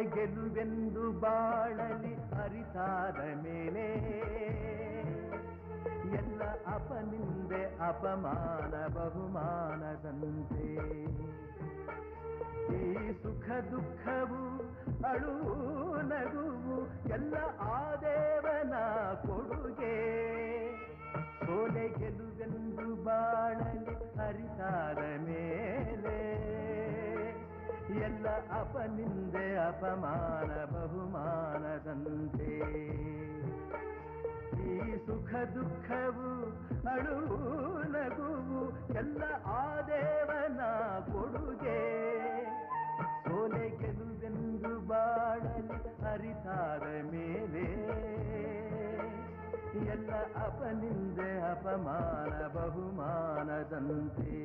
ಗೆಲುವೆಂದು ಬಾಳಲಿ ಅರಿತಾದ ಮೇಲೆ ಎಲ್ಲ ಅಪನಿಂದೆ ಅಪಮಾನ ಬಹುಮಾನದಂತೆ ಈ ಸುಖ ದುಃಖವು ಅಳುವು ನಗುವು ಎಲ್ಲ ಆ ದೇವನ ಕೊಡುಗೆ ಸೋಲೆ ಗೆಲುವೆಂದು ಬಾಳಲಿ ಅರಿತಾದ ಮೇಲೆ ಎಲ್ಲ ಅಪನಿಂದೆ ಅಪಮಾನ ಬಹುಮಾನದಂತೆ ಈ ಸುಖ ದುಃಖವು ಅಳುವು ನಗುವು ಎಲ್ಲ ಆ ದೇವನ ಕೊಡುಗೆ ಸೋಲೆ ಗೆಲುವೆಂದು ಬಾಳಲಿ ಅರಿತಾದ ಮೇಲೆ ಎಲ್ಲ ಅಪನಿಂದೆ ಅಪಮಾನ ಬಹುಮಾನದಂತೆ